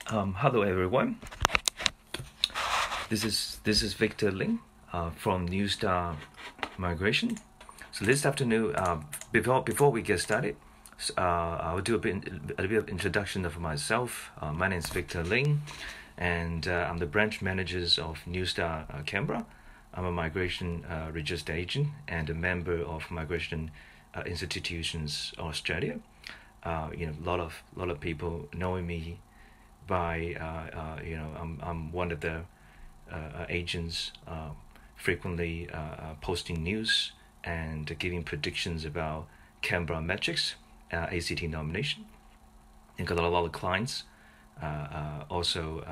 Hello everyone. This is Victor Ling from New Star Migration. So this afternoon, before we get started, I'll do a bit of introduction of myself. My name is Victor Ling, and I'm the branch manager of New Star Canberra. I'm a migration registered agent and a member of Migration Institutions Australia. A lot of people knowing me by I'm one of the agents frequently posting news and giving predictions about Canberra metrics, ACT nomination. And got a lot of clients. Also,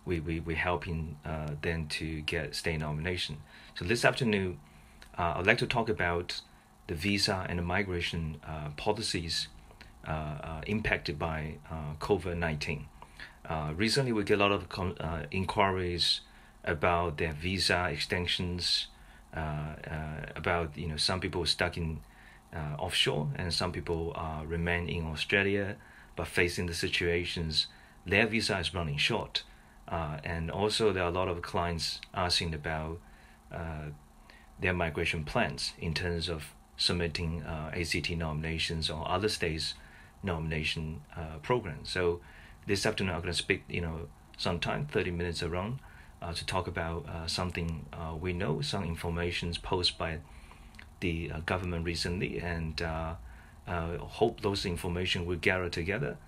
we helping them to get state nomination. So this afternoon, I'd like to talk about the visa and the migration policies impacted by COVID-19. Recently, we get a lot of inquiries about their visa extensions, about some people stuck in offshore and some people remain in Australia, but facing the situations their visa is running short. And also there are a lot of clients asking about their migration plans in terms of submitting ACT nominations or other states nomination programs. So this afternoon I'm going to speak, sometime 30 minutes around to talk about something we know, some information posted by the government recently, and hope those information will gather together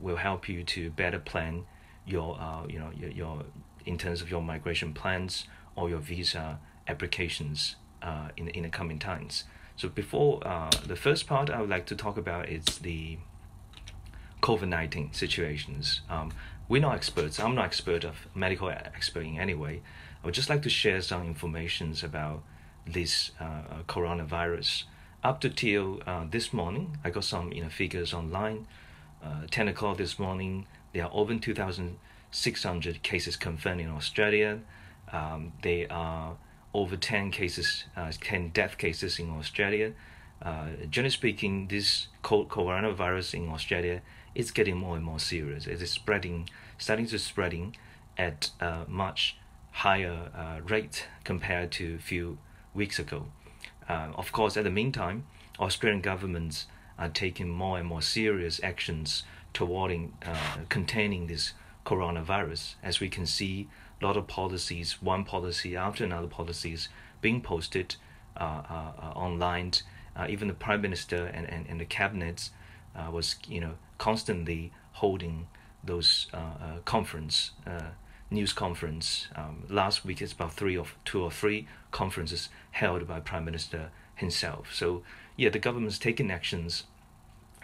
will help you to better plan your your in terms of your migration plans or your visa applications in the coming times. So before the first part I would like to talk about is the COVID-19 situations. We're not experts. I'm not expert of medical expert in any way. I would just like to share some information about this coronavirus. Up to till this morning, I got some figures online. 10 o'clock this morning, there are over 2,600 cases confirmed in Australia. There are over 10 cases, 10 death cases in Australia. Generally speaking, this coronavirus in Australia is getting more and more serious. It is starting to spreading at a much higher rate compared to a few weeks ago. Of course, at the meantime, Australian governments are taking more and more serious actions toward containing this coronavirus. As we can see, a lot of policies, one policy after another policies being posted online. Even the Prime Minister and the cabinets was constantly holding those news conference. Last week it's about two or three conferences held by Prime Minister himself. So the government's taking actions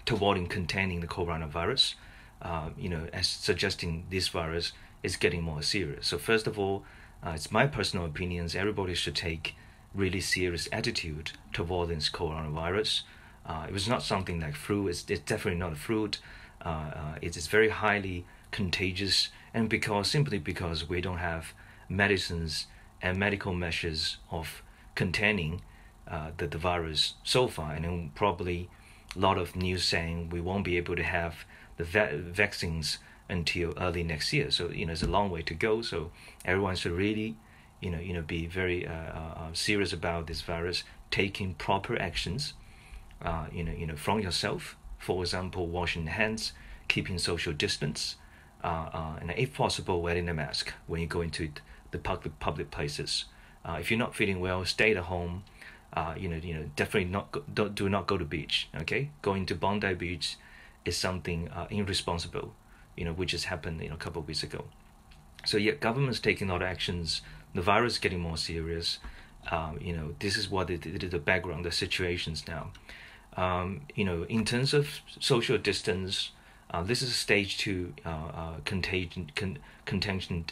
toward containing the coronavirus, as suggesting this virus is getting more serious. So first of all, it's my personal opinions, everybody should take really serious attitude toward this coronavirus. It was not something like flu. It's definitely not a flu. It is very highly contagious, and simply because we don't have medicines and medical measures of containing the virus so far, and then probably a lot of news saying we won't be able to have the vaccines until early next year. So it's a long way to go. So everyone should really be very serious about this virus, taking proper actions, from yourself. For example, washing hands, keeping social distance, and if possible, wearing a mask when you go into the public places. If you're not feeling well, stay at home. Definitely do not go to beach. Okay, going to Bondi Beach is something irresponsible. Which has happened a couple of weeks ago. So government's taking a lot of actions. The virus is getting more serious. This is what the background, the situations now. In terms of social distance, this is stage 2 contention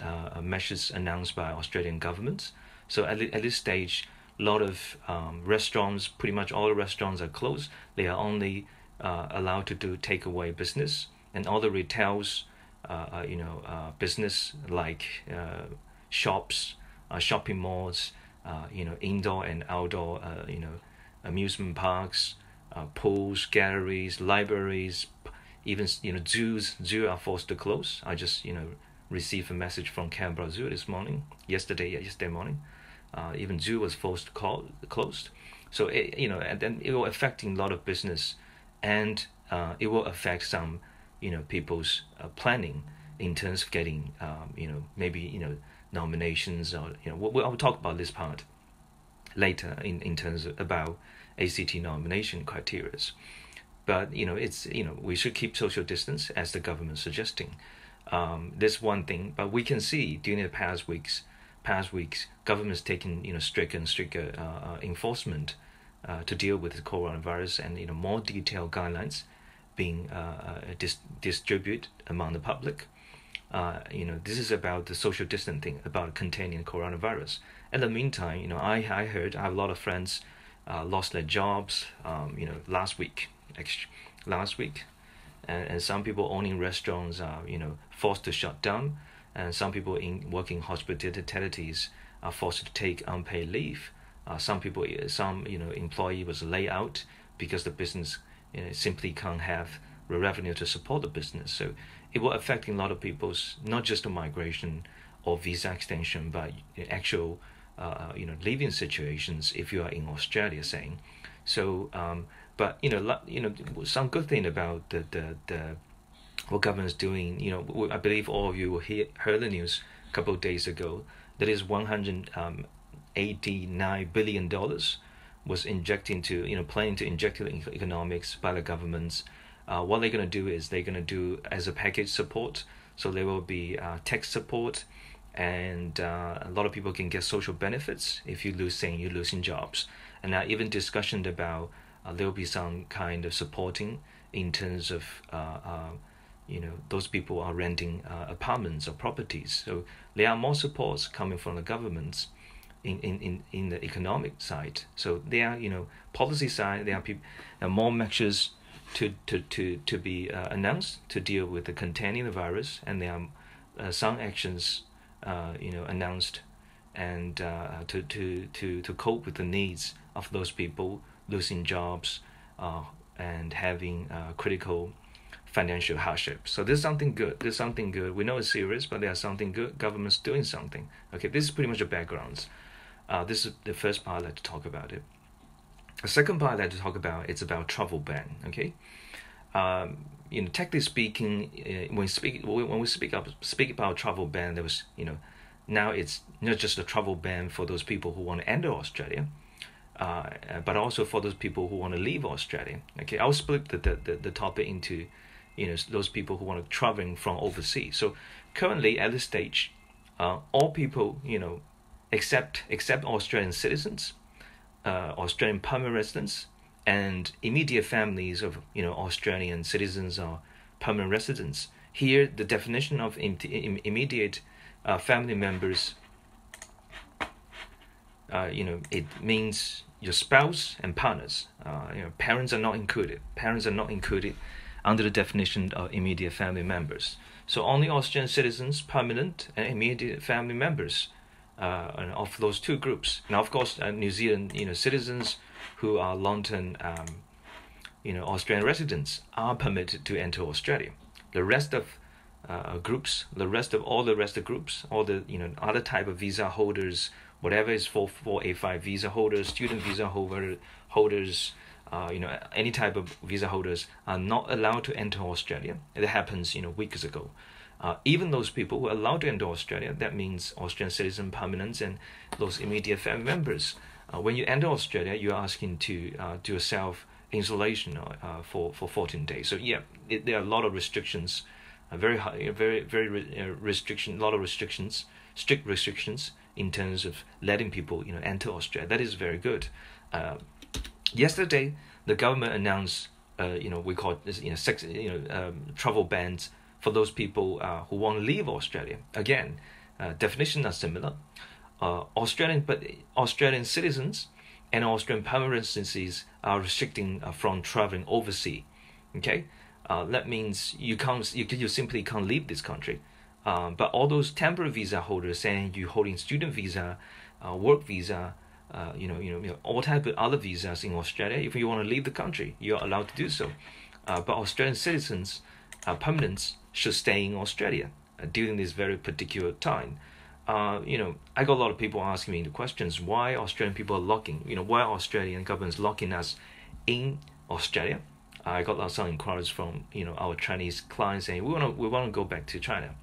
measures announced by Australian governments. So at this stage, a lot of restaurants, pretty much all the restaurants are closed. They are only allowed to do takeaway business, and all the retails, business like shops, shopping malls, indoor and outdoor, amusement parks, pools, galleries, libraries, Even zoos are forced to close. I just received a message from Canberra Zoo yesterday morning. Even zoo was forced to closed. So and then it will affecting a lot of business, and it will affect some people's planning in terms of getting maybe nominations, or I'll talk about this part later in terms of about ACT nomination criteria. But it's we should keep social distance as the government suggesting. This one thing, but we can see during the past weeks, government's taking stricter and stricter enforcement to deal with the coronavirus, and more detailed guidelines being distributed among the public. This is about the social distancing, about containing coronavirus. In the meantime, I heard I have a lot of friends lost their jobs. Last week, and some people owning restaurants are forced to shut down, and some people working hospitalities are forced to take unpaid leave. Some employee was laid out because the business simply can't have the revenue to support the business. So it will affect a lot of people's, not just the migration or visa extension, but actual living situations if you are in Australia, saying. So but some good thing about the what government's doing. I believe all of you heard the news a couple of days ago. That is $189 billion was injecting to planning to inject into economics by the governments. What they're going to do is they're going to do as a package support. So there will be tax support, and a lot of people can get social benefits if you're losing jobs. And now even discussion about there will be some kind of supporting in terms of those people are renting apartments or properties. So there are more supports coming from the governments in the economic side. So there are policy side, there are more measures to be announced to deal with the containing the virus, and there are some actions announced and to cope with the needs of those people losing jobs and having critical financial hardship. So there's something good. We know it's serious, but there's something good. Government's doing something. Okay, this is pretty much the backgrounds. This is the first part I'd like to talk about it. The second part I'd like to talk about, it's about travel ban. Okay, technically speaking, when we speak about travel ban, there was now it's not just a travel ban for those people who want to enter Australia, but also for those people who want to leave Australia. Okay, I'll split the topic into those people who want to traveling from overseas. So currently at this stage, all people except Australian citizens, Australian permanent residents, and immediate families of Australian citizens or permanent residents. Here, the definition of immediate family members, it means your spouse and partners. Parents are not included. Parents are not included under the definition of immediate family members. So only Australian citizens, permanent and immediate family members of those two groups. Now, of course, New Zealand, citizens who are long-term, Australian residents are permitted to enter Australia. The rest of groups, all the groups, all the other type of visa holders, whatever is 485 visa holders, student visa holders, any type of visa holders are not allowed to enter Australia. It happens, weeks ago. Even those people who are allowed to enter Australia, that means Australian citizen, permanents, and those immediate family members. When you enter Australia, you're asking to do a self-isolation for 14 days. So there are a lot of restrictions, a lot of restrictions, strict restrictions in terms of letting people enter Australia. That is very good. Yesterday, the government announced we call it this travel bans for those people who want to leave Australia. Again, definitions are similar. Australian citizens and Australian permanent residencies are restricting from traveling overseas. Okay, that means you simply can't leave this country. But all those temporary visa holders, saying you holding student visa, work visa, all type of other visas in Australia, if you want to leave the country, you're allowed to do so. but Australian citizens, permanents, should stay in Australia during this very particular time. I got a lot of people asking me the questions: why Australian people are locking? Why Australian government is locking us in Australia? I got some inquiries from our Chinese clients saying we want to go back to China.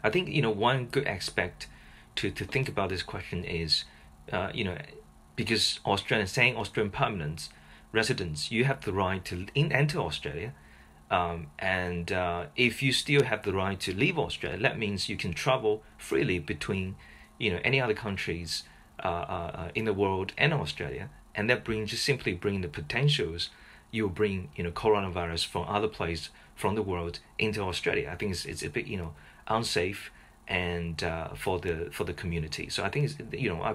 I think one good aspect to think about this question is because Australian permanent residents, you have the right to enter Australia. And if you still have the right to leave Australia, that means you can travel freely between any other countries in the world and Australia, and that simply bring the potentials. You'll bring coronavirus from other places from the world into Australia. I think it's a bit unsafe and for the community. So I think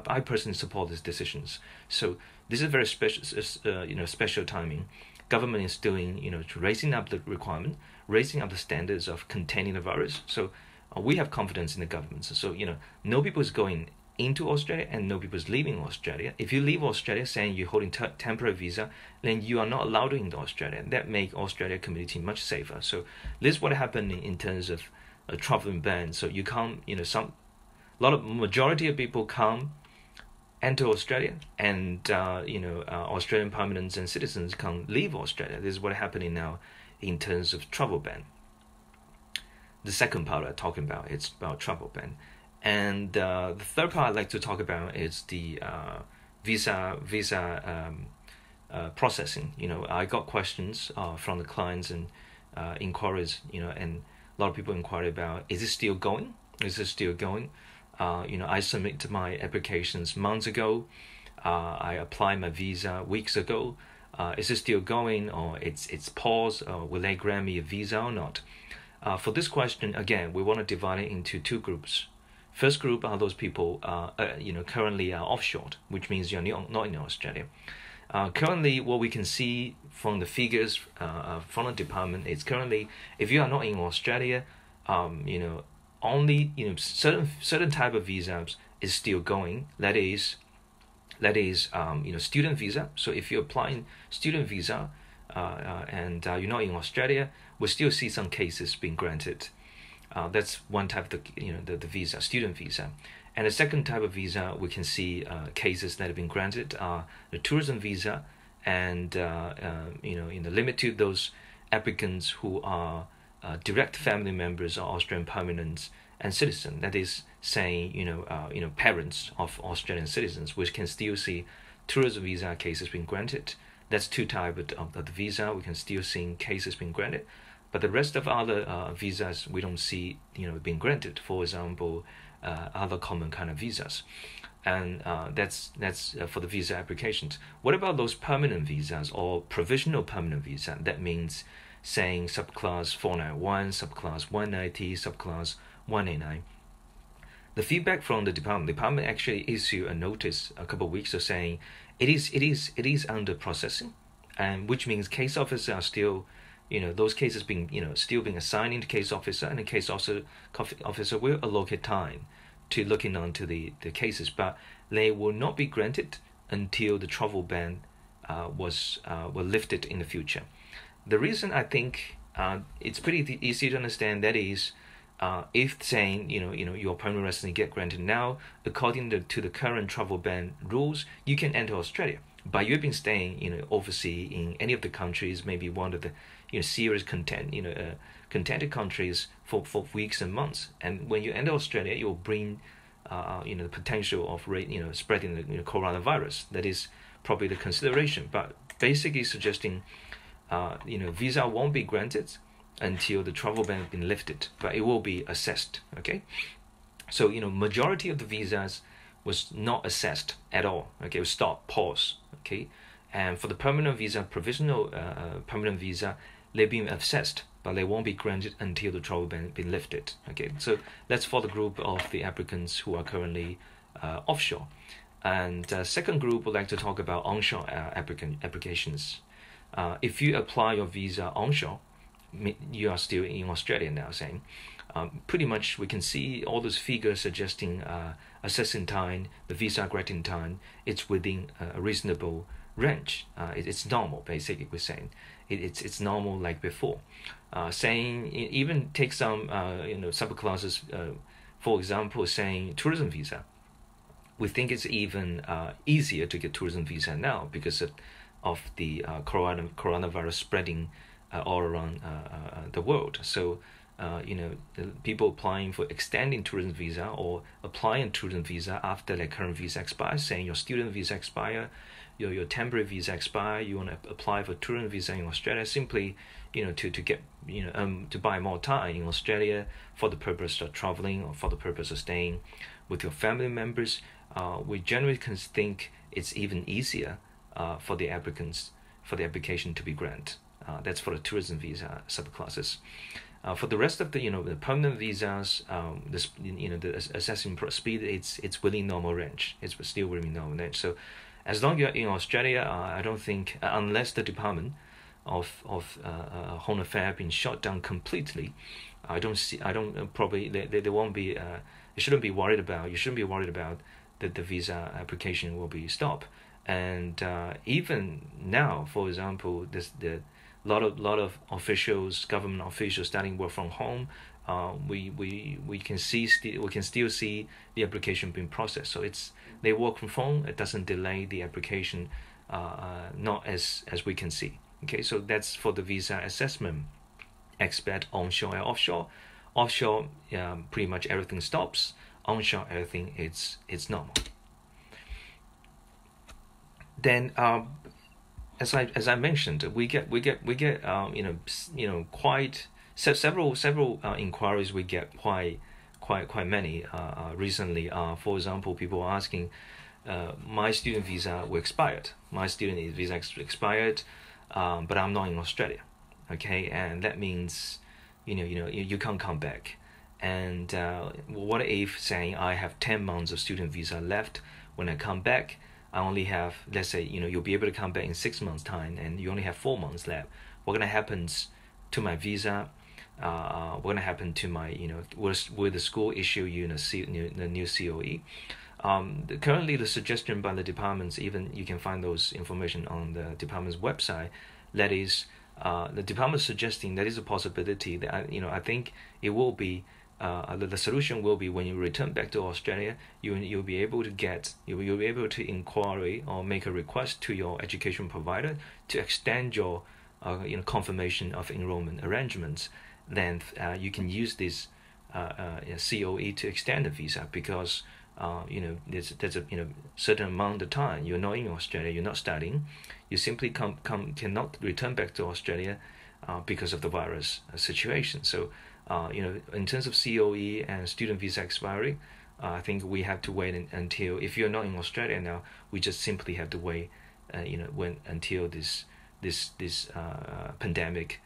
I personally support these decisions. So this is very special timing. Government is doing raising up the requirement, raising up the standards of containing the virus. So we have confidence in the government. So no people is going into Australia and no people is leaving Australia. If you leave Australia saying you're holding temporary visa, then you are not allowed into Australia. That make Australia community much safer. So this is what happened in terms of a traveling ban. So you can't, majority of people come enter Australia, and Australian permanents and citizens can't leave Australia. This is what happening now in terms of travel ban. The second part I'm talking about is about travel ban. And the third part I'd like to talk about is the visa processing. I got questions from the clients and inquiries, and a lot of people inquire about, is it still going? Is it still going? I submitted my applications months ago. I applied my visa weeks ago. Is it still going, or it's paused? Or will they grant me a visa or not? For this question, again, we want to divide it into two groups. First group are those people currently are offshore, which means you're not in Australia. Currently, what we can see from the figures from the department is currently, if you are not in Australia, only certain type of visas is still going. That is student visa. So if you're applying student visa and you're not in Australia, we still see some cases being granted. That's one type of the visa, student visa. And the second type of visa, we can see cases that have been granted are the tourism visa, and limit to those applicants who are direct family members of Australian permanents and citizens. That is saying, parents of Australian citizens, which can still see tourism visa cases being granted. That's two types of the visa. We can still see cases being granted. But the rest of other visas, we don't see, being granted. For example, other common kind of visas. And that's for the visa applications. What about those permanent visas or provisional permanent visa? That means saying subclass 491, subclass 190, subclass 189. The feedback from the department actually issued a notice a couple of weeks ago saying it is under processing, and which means case officers are still, those cases being, still being assigned into case officer, and the case officer will allocate time to looking onto the cases, but they will not be granted until the travel ban were lifted in the future. The reason I think it's pretty easy to understand, that is, if saying your permanent resident get granted now, according to the current travel ban rules, you can enter Australia, but you've been staying overseas in any of the countries, maybe one of the serious contented countries for weeks and months, and when you enter Australia, you will bring the potential of spreading the coronavirus. That is probably the consideration, but basically suggesting visa won't be granted until the travel ban has been lifted, but it will be assessed. Okay, so majority of the visas was not assessed at all. Okay, it was stopped, pause. Okay, and for the permanent visa, provisional permanent visa, they're being assessed, but they won't be granted until the travel ban has been lifted. Okay, so that's for the group of the applicants who are currently offshore. And second group, would like to talk about onshore applications. If you apply your visa onshore, you are still in Australia now, saying pretty much we can see all those figures suggesting assessing time, the visa granting time, it's within a reasonable range. It's normal, basically. We're saying it's normal like before. Saying even take some subclasses. For example, saying tourism visa. We think it's even easier to get tourism visa now because of the coronavirus spreading all around the world. So the people applying for extending tourism visa or applying tourism visa after their current visa expires, saying your student visa expire, your temporary visa expire, you want to apply for tourism visa in Australia, simply to get to buy more time in Australia for the purpose of traveling or for the purpose of staying with your family members. We generally can think it's even easier for the applicants for the application to be granted. That's for the tourism visa subclasses. For the rest of the the permanent visas, the assessing speed, it's within normal range. It's still within normal range. So as long as you're in Australia, I don't think unless the Department of Home Affairs have been shut down completely, probably they won't be. You shouldn't be worried about. You shouldn't be worried about that the visa application will be stopped. And even now, for example, the lot of officials, government officials, starting work from home. We can still see the application being processed. So they work from home. It doesn't delay the application, not as we can see. Okay, so that's for the visa assessment. Expat, onshore and offshore. Offshore, pretty much everything stops. Onshore, everything it's normal. Then, as I mentioned, we get quite several inquiries. We get quite many recently. For example, people are asking, my student visa will expired. My student visa expired, but I'm not in Australia. Okay, and that means you can't come back. And what if saying I have 10 months of student visa left when I come back? I only have, let's say, you'll be able to come back in 6 months' time, and you only have 4 months left. What gonna happen to my visa? What gonna happen to my, will the school issue you the new COE? Currently, the suggestion by the departments, even you can find those information on the department's website. That is, the department suggesting that is a possibility. That I think it will be. The solution will be when you return back to Australia, you'll be able to inquiry or make a request to your education provider to extend your confirmation of enrollment arrangements. Then you can use this COE to extend the visa because there's a certain amount of time you're not in Australia, you're not studying, you simply cannot return back to Australia because of the virus situation. So. In terms of COE and student visa expiry, I think we have to wait until, if you're not in Australia now, we just simply have to wait, until this pandemic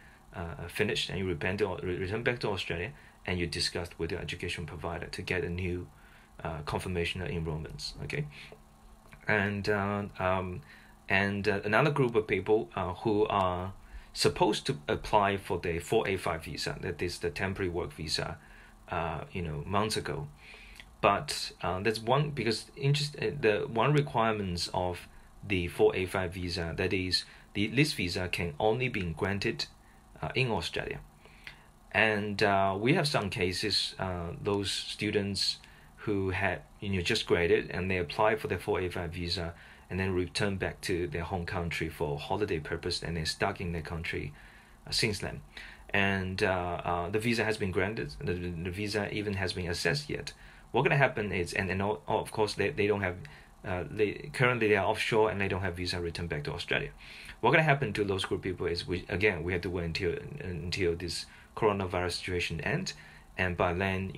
finished, and you return back to Australia, and you discuss with your education provider to get a new confirmation of enrollments. Okay, and another group of people who are supposed to apply for the 485 visa, that is the temporary work visa, months ago, but that's one because the one requirements of the 485 visa, that is this visa can only be granted in Australia, and we have some cases, those students who had just graded and they apply for the 485 visa and then return back to their home country for holiday purpose, and they're stuck in their country since then. And the visa has been granted, the visa even has been assessed yet. What going to happen is, and of course they don't have, currently they are offshore and they don't have visa return back to Australia. What going to happen to those group of people is, we have to wait until this coronavirus situation ends, and by then,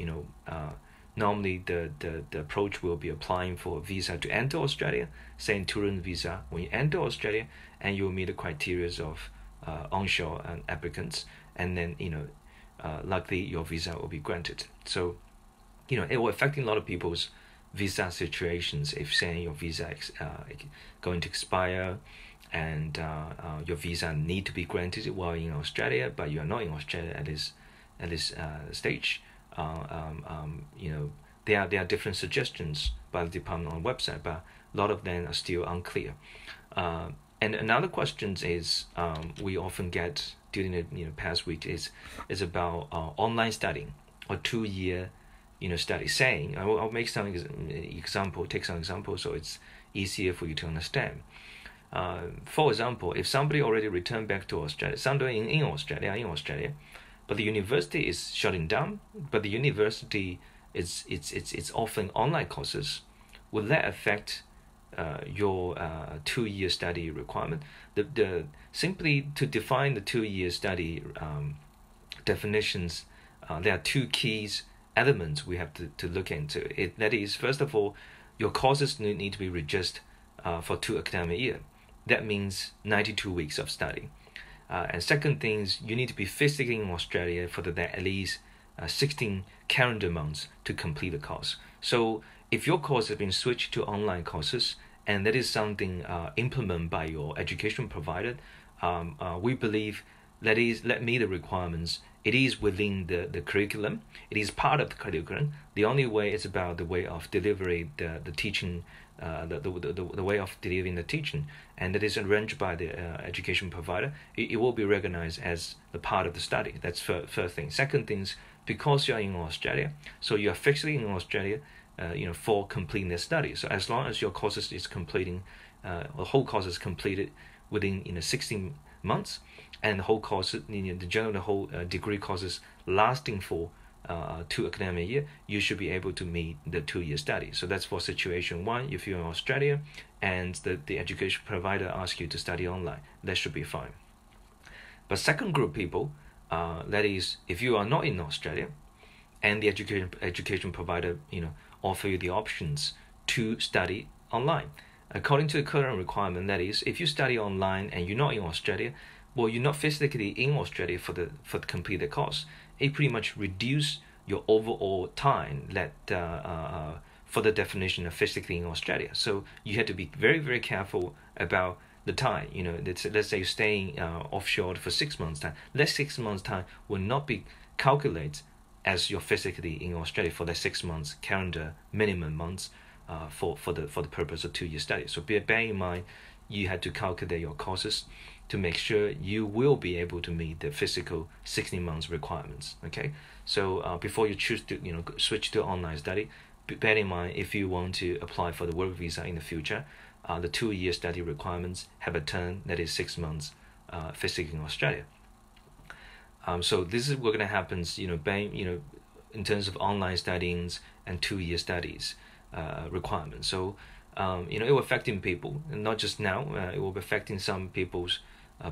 normally the approach will be applying for a visa to enter Australia, saying tourism visa. When you enter Australia, and you will meet the criteria of onshore applicants, and then luckily your visa will be granted. So it will affect a lot of people's visa situations if saying your visa going to expire, and your visa need to be granted while in Australia, but you are not in Australia at this stage. there are different suggestions by the department on the website, but a lot of them are still unclear. And another question is we often get during the past week is about online studying or 2-year study. Saying I'll make some example, take some examples so it's easier for you to understand. For example, if somebody already returned back to Australia, somebody in Australia, but the university is shutting down, but the university it's offering online courses, will that affect your 2-year study requirement? The simply to define the 2-year study definitions, there are 2 key elements we have to look into. That is, first of all, your courses need to be registered for 2 academic years. That means 92 weeks of study. And second thing is you need to be physically in Australia for at least 16 calendar months to complete the course. So if your course has been switched to online courses, and that is something implemented by your education provider, we believe that meet the requirements. It is within the curriculum. It is part of the curriculum. The only way is about the way of delivery, the teaching, the way of delivering the teaching, and that is arranged by the education provider. It will be recognized as the part of the study. That's first thing. Second thing is, because you are in Australia, so you are physically in Australia, for completing the study. So as long as your courses is completing, the whole course is completed within 16 months, and the whole course, the whole degree courses lasting for 2 academic year, you should be able to meet the 2-year study. So that's for situation 1. If you're in Australia and the education provider asks you to study online, that should be fine. But second group people, that is, if you are not in Australia and the education provider offer you the options to study online, according to the current requirement, that is, if you study online and you're not in Australia, well, you're not physically in Australia for the complete the course, it pretty much reduce your overall time for the definition of physically in Australia. So you have to be very, very careful about the time. Let's say you're staying offshore for 6 months time. That 6 months time will not be calculated as you're physically in Australia for that 6 months calendar minimum months for the purpose of 2-year study. So bear in mind, you have to calculate your courses to make sure you will be able to meet the physical 16 months requirements. Okay, so before you choose to switch to online study, bear in mind, if you want to apply for the work visa in the future, the 2-year study requirements have a term that is 6 months physically in Australia. So this is what's going to happen, in terms of online studying and 2-year studies requirements. So it will affecting people, and not just now. It will be affecting some people's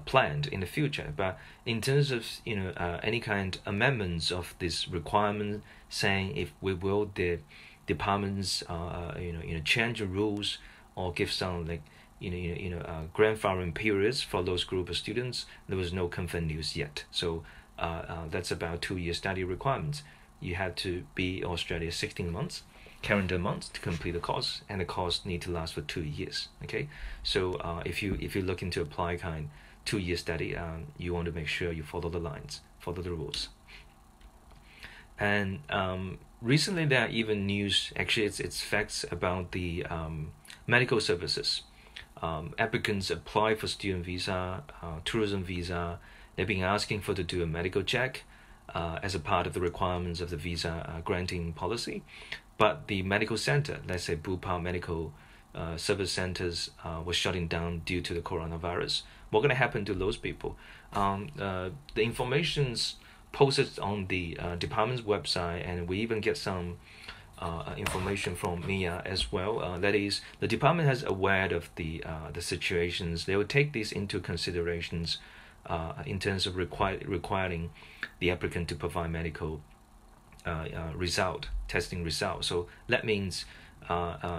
planned in the future. But in terms of any kind of amendments of this requirement, saying if we will the departments change the rules or give some grandfathering periods for those group of students, there was no confirmed news yet. So that's about 2-year study requirements. You have to be in Australia 16 months calendar months to complete the course, and the course need to last for 2 years. Okay, so if you're looking to apply 2-year study, you want to make sure you follow the lines, follow the rules. And recently there are even news, actually it's facts about the medical services. Applicants apply for student visa, tourism visa. They've been asking to do a medical check as a part of the requirements of the visa granting policy. But the medical center, let's say Bupal medical service centers, was shutting down due to the coronavirus. What's going to happen to those people? The information's posted on the department's website, and we even get some information from Mia as well. That is, the department has aware of the situations. They will take these into considerations in terms of requiring the applicant to provide medical testing result. So that means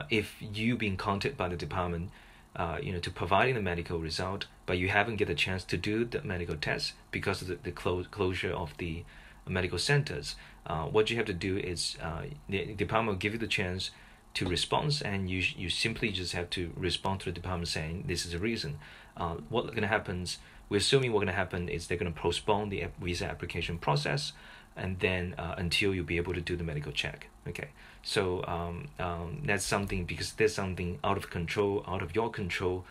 if you've been contacted by the department to providing the medical result, but you haven't get a chance to do the medical test because of the closure of the medical centers, what you have to do is the department will give you the chance to respond, and you simply just have to respond to the department saying this is the reason. What's going to happen, we're assuming what's going to happen is they're going to postpone the visa application process, and then until you'll be able to do the medical check. Okay, so that's something, because there's something out of control, out of your control,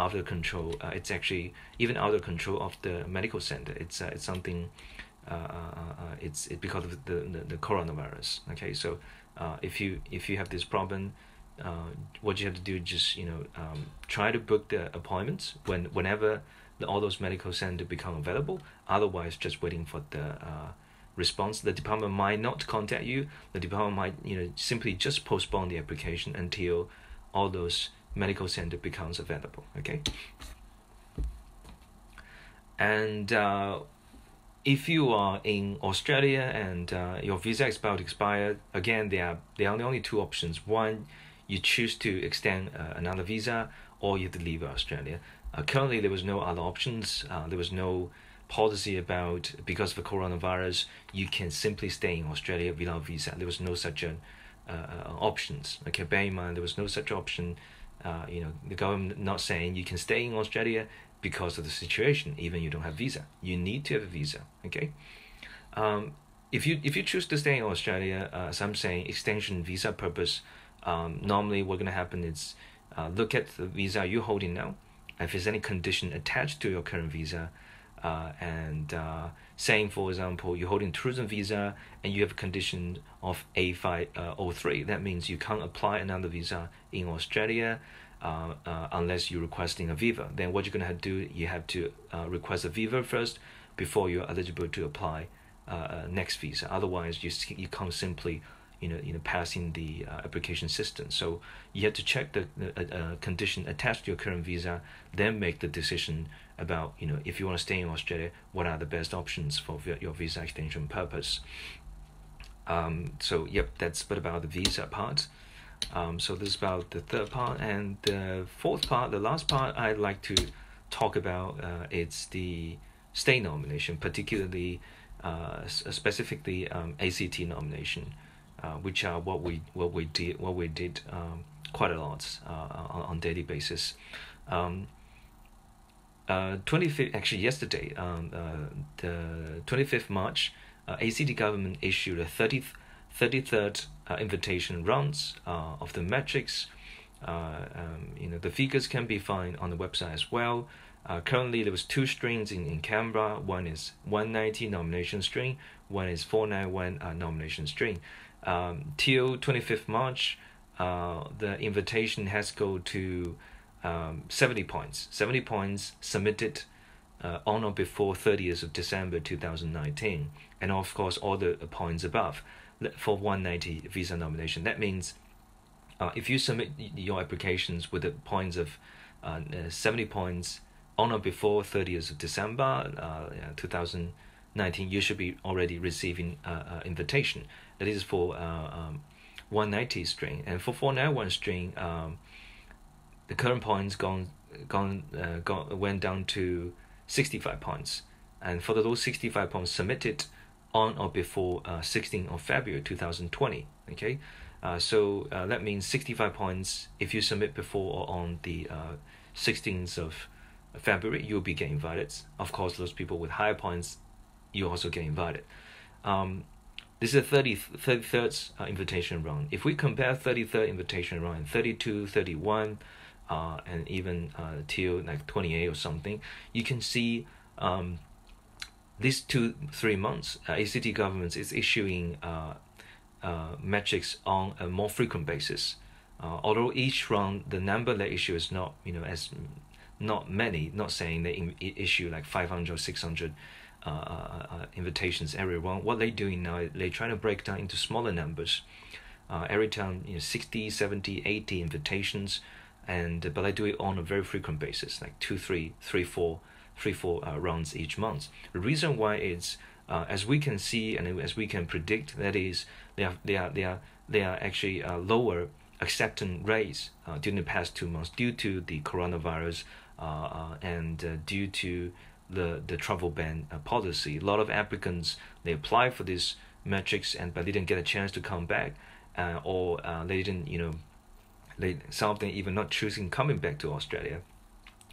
out of control. It's actually even out of control of the medical center. It's something. It's because of the coronavirus. Okay, so if you have this problem, what you have to do is just try to book the appointments whenever all those medical centers become available. Otherwise, just waiting for the response. The department might not contact you. The department might simply just postpone the application until all those medical center becomes available. Okay, and if you are in Australia and your visa is about to expire, again, there are only two options. One, you choose to extend another visa, or you have to leave Australia. Currently, there was no other options. There was no policy about, because of the coronavirus, you can simply stay in Australia without visa. There was no such options. Okay, bear in mind, there was no such option. The government not saying you can stay in Australia because of the situation, even you don't have visa. You need to have a visa. Okay, if you choose to stay in Australia, as I'm saying, extension visa purpose, normally what's gonna happen is look at the visa you're holding now. If there's any condition attached to your current visa, and saying, for example, you're holding tourism visa and you have a condition of A503, that means you can't apply another visa in Australia unless you're requesting a visa. Then what you're going to do, you have to request a visa first before you're eligible to apply next visa. Otherwise, you can't simply passing the application system. So you have to check the condition attached to your current visa, then make the decision about if you want to stay in Australia, what are the best options for your visa extension purpose. So yep, that's about the visa part. So this is about the third part, and the fourth part, the last part I'd like to talk about, it's the state nomination, particularly specifically ACT nomination. Which are what we did quite a lot on daily basis. 25th, actually yesterday, the 25th March, ACT government issued a 33rd invitation rounds of the metrics. The figures can be found on the website as well. Currently, there was two strings in Canberra. One is 190 nomination string. One is 491 nomination string. Till 25th March, the invitation has go to 70 points. 70 points submitted on or before 30th of December 2019. And of course, all the points above for 190 visa nomination. That means if you submit your applications with the points of 70 points on or before 30th of December 2019, you should be already receiving invitation. That is for 190 string, and for 491 string, the current points went down to 65 points, and for those 65 points submitted on or before 16th of February 2020. Okay, so that means 65 points. If you submit before or on the 16th of February, you'll be getting invited. Of course, those people with higher points, you also get invited. This is a 33rd invitation round. If we compare 33rd invitation round, 32, 31, and even till like 28 or something, you can see these 2-3 months, ACT government is issuing metrics on a more frequent basis. Although each round the number they issue is not as not many, not saying they issue like 500 or 600 invitations every round. What they're doing now, they're trying to break down into smaller numbers. Every time 60, 70, 80 invitations, but I do it on a very frequent basis, like 2, 3, 4 rounds each month. The reason why is as we can see and as we can predict, that is they are actually lower acceptance rates during the past 2 months due to the coronavirus and due to the travel ban policy. A lot of applicants, they apply for these metrics but they didn't get a chance to come back, or they didn't some of them even not choosing coming back to Australia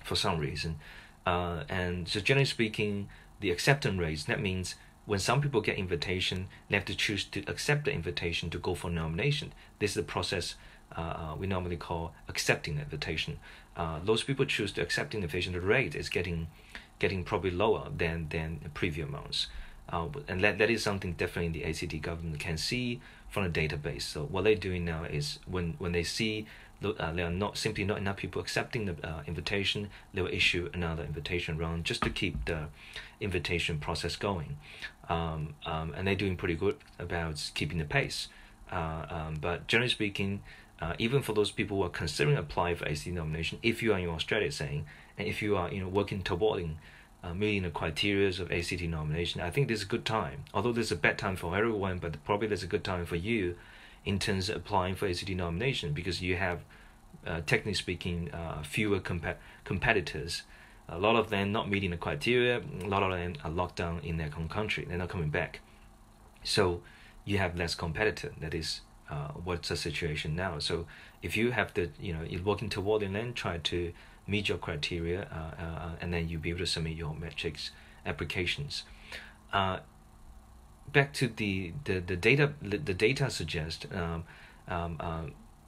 for some reason. And so generally speaking, the acceptance rates, that means when some people get invitation, they have to choose to accept the invitation to go for nomination. This is the process we normally call accepting the invitation. Those people choose to accept the invitation. The rate is getting probably lower than previous months. And that is something definitely the ACT government can see from the database. So what they're doing now is when they see there are not enough people accepting the invitation, they will issue another invitation round just to keep the invitation process going. And they're doing pretty good about keeping the pace. But generally speaking, even for those people who are considering applying for ACT nomination, if you are in Australia saying, and if you are working toward meeting the criteria of ACT nomination, I think this is a good time. Although this is a bad time for everyone, but probably there's a good time for you in terms of applying for ACT nomination, because you have, technically speaking, fewer competitors. A lot of them not meeting the criteria. A lot of them are locked down in their home country. They're not coming back. So you have less competitor. That is what's the situation now. So if you have the, you're working toward and then try to meet your criteria, and then you'll be able to submit your metrics applications. Back to the data. The data suggests.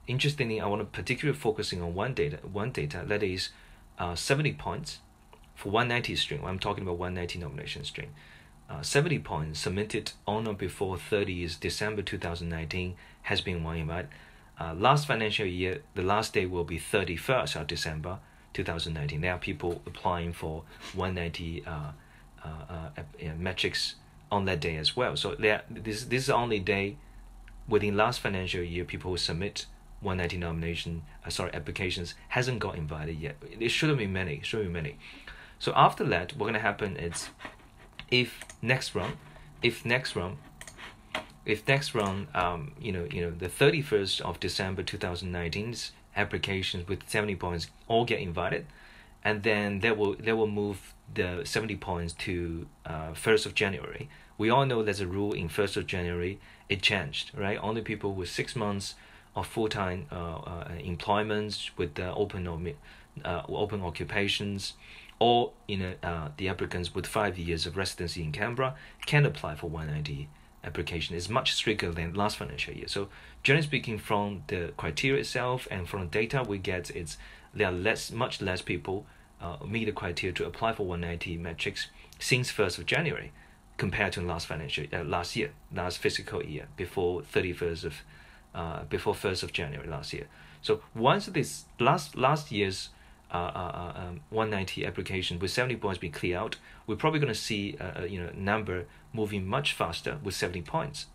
Interestingly, I want to particularly focusing on one data that is 70 points for 190 string. I'm talking about 190 nomination string. 70 points submitted on or before 30th December 2019 has been one invite. Last financial year, the last day will be 31st of December 2019. There are people applying for 190 metrics on that day as well. So this is the only day within last financial year people who submit 190 applications hasn't got invited yet. It shouldn't be many. So after that, what's going to happen is if next round, the 31st of December 2019's applications with 70 points all get invited, and then they will move the 70 points to 1st of January. We all know there's a rule in 1st of January. It changed, right? Only people with 6 months of full-time employments with open occupations, or the applicants with 5 years of residency in Canberra can apply for 190 application. Is much stricter than last financial year. So generally speaking, from the criteria itself and from the data we get, there are much less people meet the criteria to apply for 190 metrics since 1st of January compared to last fiscal year, before 1st of January last year. So once this last year's 190 application with 70 points be cleared out, we're probably going to see a number moving much faster with 70 points.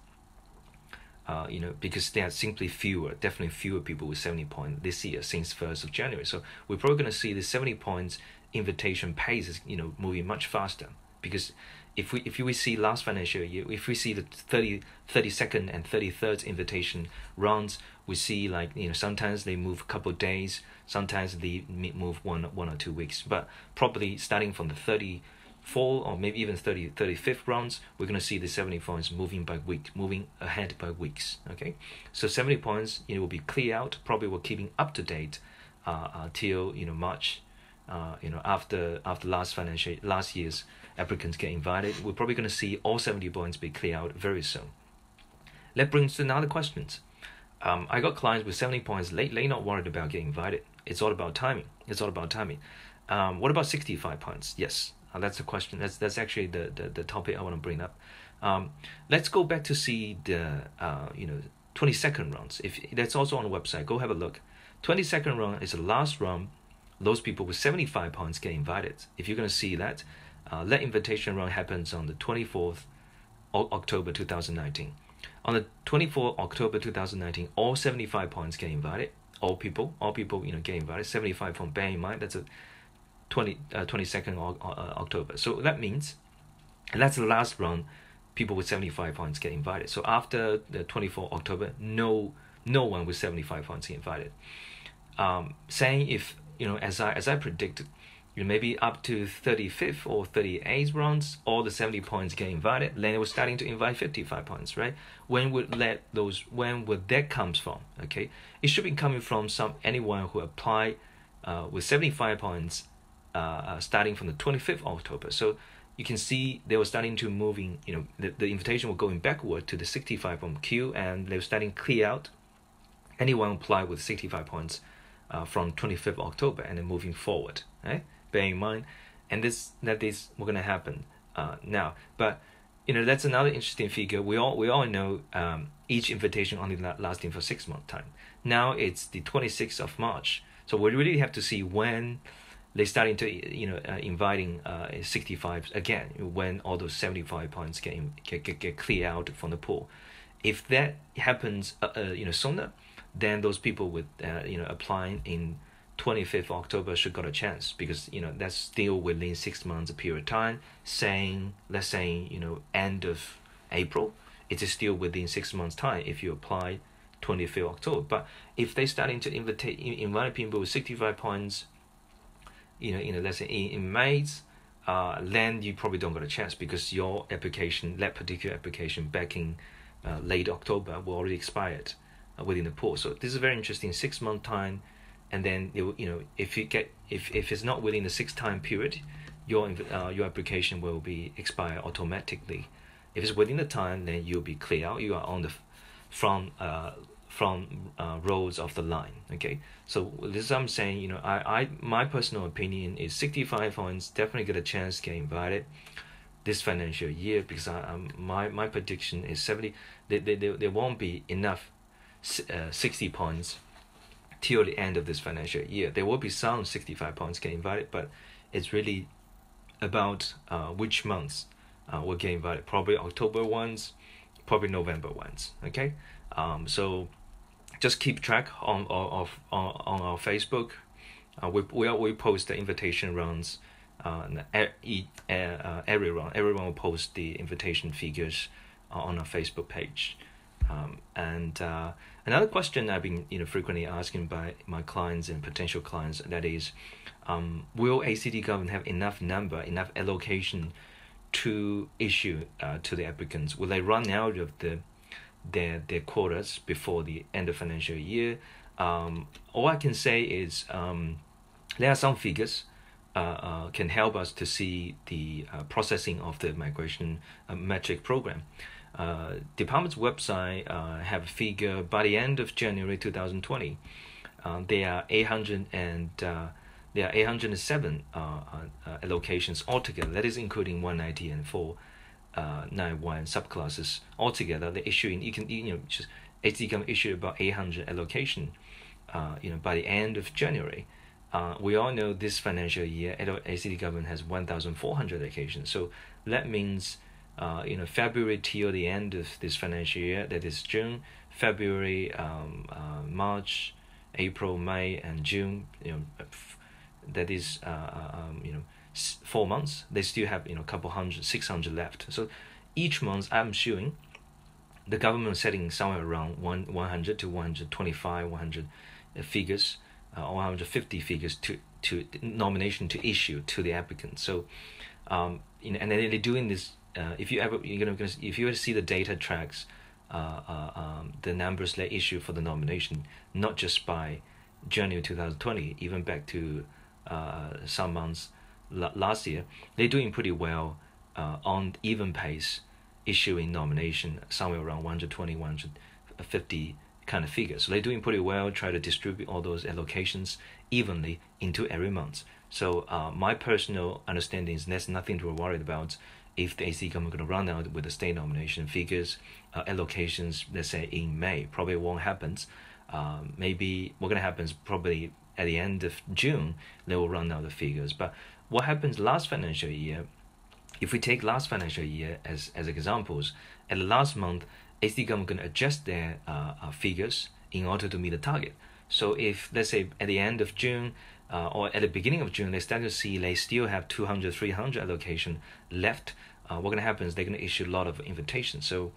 Because there are definitely fewer people with 70 points this year since 1st of January. So we're probably going to see the 70 points invitation pace is moving much faster, because if we see last financial year, if we see the 32nd and 33rd invitation rounds, we see sometimes they move a couple of days, sometimes they move one or 2 weeks, but probably starting from the 34th or maybe even 35th rounds, we're going to see the 70 points moving ahead by weeks. Okay, so 70 points will be clear out. Probably we're keeping up to date till March. After last year's applicants get invited, we're probably going to see all 70 points be cleared out very soon. That brings to another questions. I got clients with 70 points. They're not worried about getting invited. It's all about timing. What about 65 points? Yes, that's the question. That's actually the topic I want to bring up. Let's go back to see the 22nd rounds. If that's also on the website, go have a look. 22nd round is the last round. Those people with 75 points get invited. If you're going to see that, that invitation round happens on the 24th October 2019. On the 24th October 2019, all 75 points get invited. All people get invited. 75 points. Bear in mind that's a 22nd October. So that means, and that's the last round. People with 75 points get invited. So after the 24th October, no one with 75 points get invited. Saying if as I predicted, maybe up to 35th or 38th rounds, all the 70 points get invited. Then it was starting to invite 55 points, right? When would that comes from? Okay, it should be coming from anyone who apply with 75 points, starting from the 25th October. So you can see they were starting to moving, the invitation were going backward to the 65 point queue, and they were starting to clear out anyone applied with 65 points from 25th October and then moving forward, right? Bear in mind, and that is what's going to happen now. But that's another interesting figure. We all know each invitation only lasting for 6 months time. Now it's the 26th of March, so we really have to see when they're starting to inviting 65 again, when all those 75 points get cleared out from the pool. If that happens sooner, then those people with applying in 25th October should got a chance, because that's still within 6 months period of time. Let's say end of April, it is still within 6 months time if you apply 25th October. But if they starting to invite people with 65 points, let's say in May, then you probably don't got a chance, because your application, that particular application back in late October, will already expired within the pool. So this is very interesting. 6 month time, and then if it's not within the 6 time period, your application will be expired automatically. If it's within the time, then you'll be clear out. You are on the front rows of the line. Okay, so this is what I'm saying. My personal opinion is 65 points definitely get a chance to get invited this financial year, because my prediction is 70. There won't be enough 60 points till the end of this financial year. There will be some 65 points get invited, but it's really about which months will get invited. Probably October ones, probably November ones. Okay, so just keep track on our Facebook. We post the invitation rounds. Everyone will post the invitation figures on our Facebook page. And another question I've been frequently asking by my clients and potential clients, that is, will ACT government have enough allocation to issue to the applicants? Will they run out of their quotas before the end of financial year? All I can say is there are some figures can help us to see the processing of the migration metric program. Department's website have a figure by the end of January 2020. There are 807 allocations altogether. That is including 190 and 491 subclasses altogether. They're issuing. HT government issued about 800 allocation. By the end of January. We all know this financial year, ACT government has 1,400 allocations. So that means, February till the end of this financial year, that is June, February, March, April, May, and June. That is 4 months. They still have a couple 600 left. So each month, I'm showing the government setting somewhere around 100 to 125, 100 figures. 150 figures to nomination to issue to the applicant. So, and then they're doing this. If you ever see the data tracks, the numbers they issue for the nomination, not just by January 2020, even back to some months last year, they're doing pretty well on even pace, issuing nomination somewhere around 120, 150. Kind of figures. So they're doing pretty well, try to distribute all those allocations evenly into every month. So my personal understanding is there's nothing to worry about if the AC government going to run out with the state nomination figures, allocations, let's say in May. Probably won't happen. Maybe what's going to happen is probably at the end of June, they will run out the figures. But what happens last financial year, if we take last financial year as examples, at the last month, ACT government going to adjust their figures in order to meet the target. So if, let's say, at the end of June or at the beginning of June, they start to see they still have 200, 300 allocation left, what's going to happen is they're going to issue a lot of invitations. So,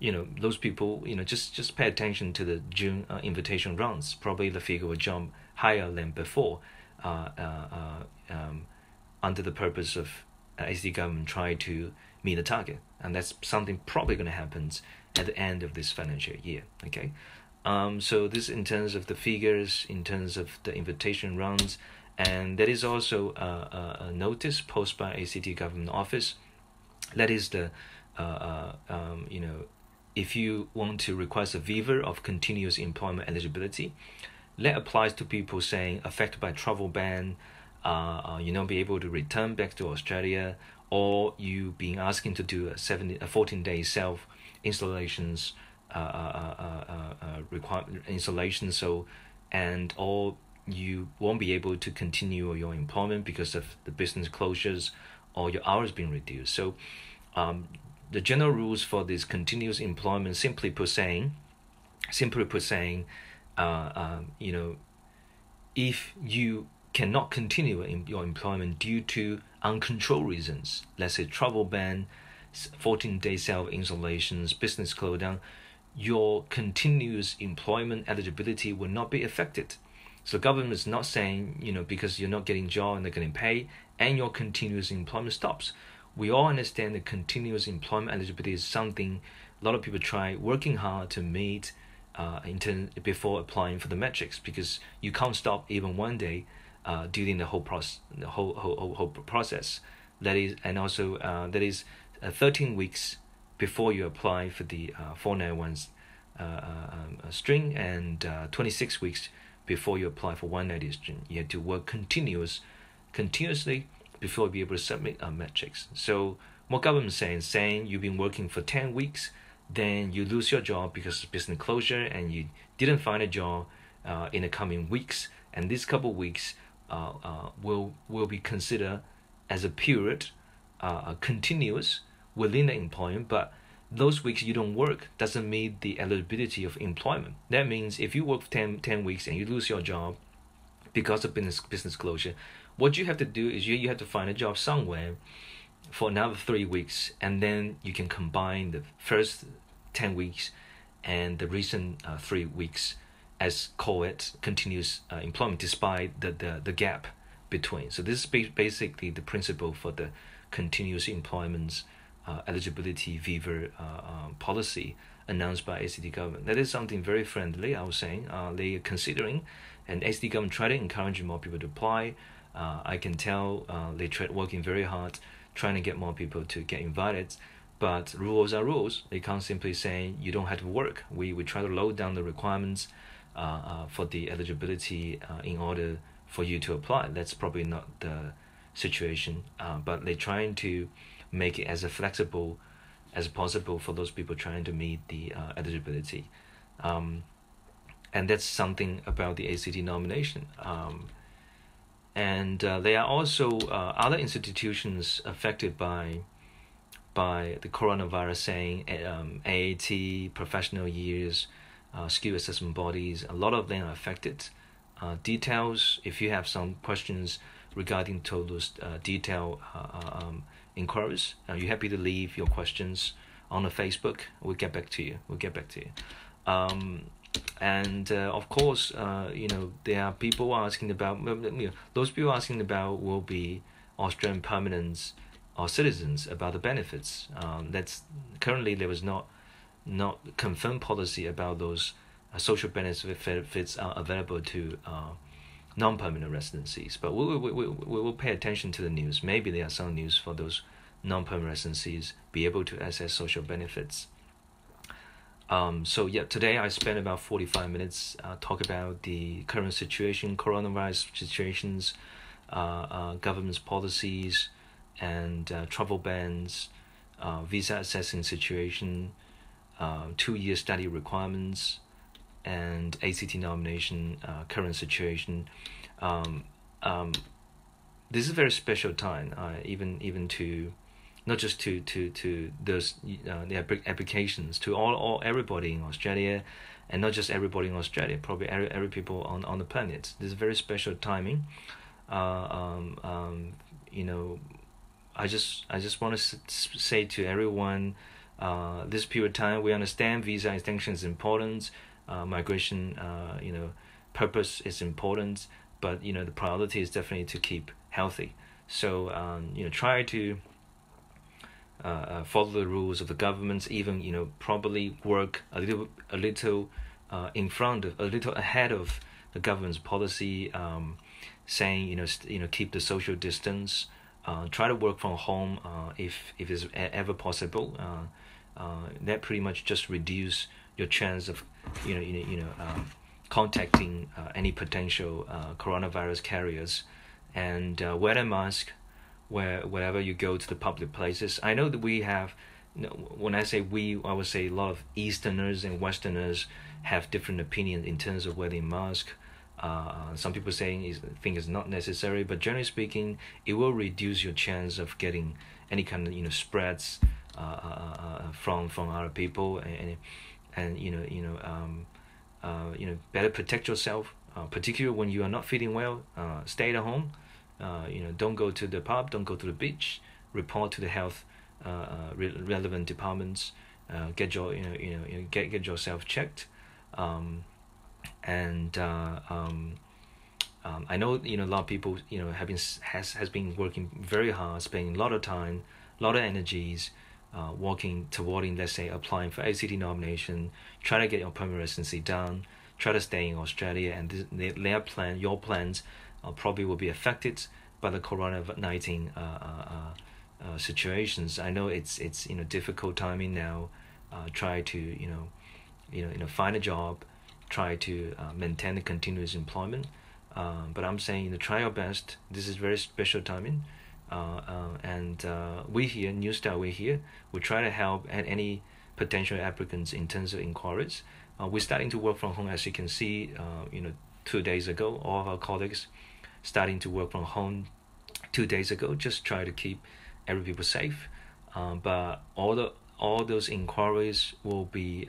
those people, just pay attention to the June invitation rounds. Probably the figure will jump higher than before under the purpose of ACT government trying to meet the target. And that's something probably going to happen at the end of this financial year. Okay, so this in terms of the figures, in terms of the invitation rounds, And there is also a notice posted by ACT government office. That is the, if you want to request a waiver of continuous employment eligibility, that applies to people saying affected by travel ban, be able to return back to Australia, or you being asking to do a 14-day self installations installation, or you won't be able to continue your employment because of the business closures or your hours being reduced. So the general rules for this continuous employment, simply put saying, if you cannot continue in your employment due to uncontrolled reasons, let's say travel ban, 14-day self-installations, business close-down, your continuous employment eligibility will not be affected. So the government is not saying, because you're not getting job and not getting pay, and your continuous employment stops. We all understand that continuous employment eligibility is something a lot of people try working hard to meet before applying for the metrics, because you can't stop even one day during the whole process. That is, and also that is 13 weeks before you apply for the 491 string, and 26 weeks before you apply for 190 string. You have to work continuously before you be able to submit metrics. So what government is saying you've been working for 10 weeks, then you lose your job because of business closure, and you didn't find a job in the coming weeks, and this couple of weeks will be considered as a period continuous within the employment, but those weeks you don't work doesn't meet the eligibility of employment. That means if you work 10 weeks and you lose your job because of business closure, what you have to do is you have to find a job somewhere for another 3 weeks, and then you can combine the first 10 weeks and the recent 3 weeks as co-ed continuous employment, despite the gap between. So this is basically the principle for the continuous employment eligibility waiver policy announced by ACT government. That is something very friendly, I was saying. They are considering, and ACT government try to encourage more people to apply. I can tell they try working very hard trying to get more people to get invited, but rules are rules. They can't simply say you don't have to work. We try to load down the requirements for the eligibility in order for you to apply. That's probably not the situation, but they're trying to make it as flexible as possible for those people trying to meet the eligibility. And that's something about the ACT nomination. And there are also other institutions affected by the coronavirus, saying AAT, professional years, skill assessment bodies. A lot of them are affected. Details, if you have some questions regarding to those detailed inquiries, you're happy to leave your questions on the Facebook. We'll get back to you. And of course, there are people asking about, those people asking about will be Australian permanents or citizens about the benefits. That's currently there was not confirmed policy about those social benefits are available to non-permanent residencies. But we will pay attention to the news. Maybe there are some news for those non-permanent residencies be able to access social benefits. Today I spent about 45 minutes talk about the current situation, coronavirus situations, government's policies, and travel bans, visa assessing situation, 2-year study requirements, and ACT nomination current situation. This is a very special time, even to not just to those the applications, to everybody in Australia, and not just everybody in Australia, probably every people on the planet. This is a very special timing. I just want to say to everyone, this period of time, we understand visa extension is important, migration purpose is important, but the priority is definitely to keep healthy. So try to follow the rules of the government, even probably work a little ahead of the government's policy, saying keep the social distance, try to work from home if it's ever possible. That pretty much just reduce your chance of contacting any potential coronavirus carriers, and wear a mask wherever you go to the public places. I know that we have, when I say we, I would say a lot of Easterners and Westerners have different opinions in terms of wearing mask. Some people think it's not necessary, but generally speaking, it will reduce your chance of getting any kind of spreads from other people, and better protect yourself, particularly when you are not feeling well. Stay at home. Don't go to the pub, don't go to the beach. Report to the health relevant departments. Get yourself checked. I know a lot of people has been working very hard, spending a lot of time, a lot of energies, working toward, let's say, applying for ACT nomination, try to get your permanent residency done, try to stay in Australia, and your plans probably will be affected by the COVID-19 situations. I know it's difficult timing now. Try to find a job, try to maintain the continuous employment. But I'm saying try your best. This is very special timing. And we here, New Star, we try to help any potential applicants in terms of inquiries. We're starting to work from home, as you can see. 2 days ago, all of our colleagues starting to work from home 2 days ago. Just try to keep every people safe. But all those inquiries will be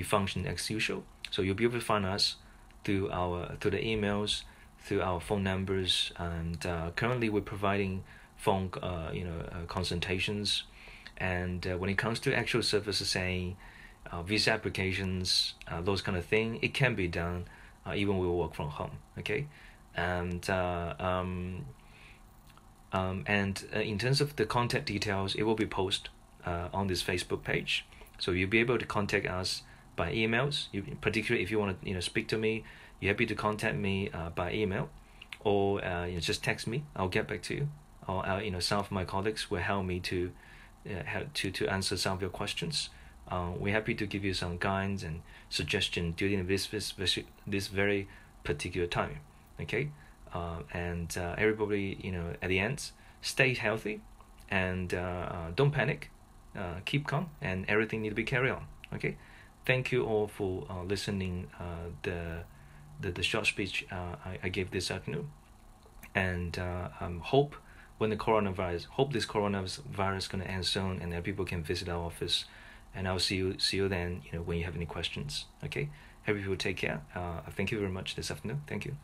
functioning as usual. So you'll be able to find us through the emails, through our phone numbers, and currently we're providing phone consultations. And when it comes to actual services, saying visa applications, those kind of thing, it can be done even we work from home. Okay, and in terms of the contact details, it will be posted on this Facebook page. So you'll be able to contact us by emails. Particularly if you want to speak to me, you're happy to contact me by email, or just text me. I'll get back to you. Or some of my colleagues will help me to answer some of your questions. We're happy to give you some guidance and suggestion during this very particular time. Okay, and everybody, at the end, stay healthy, and don't panic. Keep calm, and everything need to be carried on. Okay, thank you all for listening the short speech I gave this afternoon, and hope this coronavirus gonna end soon, and that people can visit our office, and I'll see you then. When you have any questions. Okay, everybody take care. Thank you very much this afternoon. Thank you.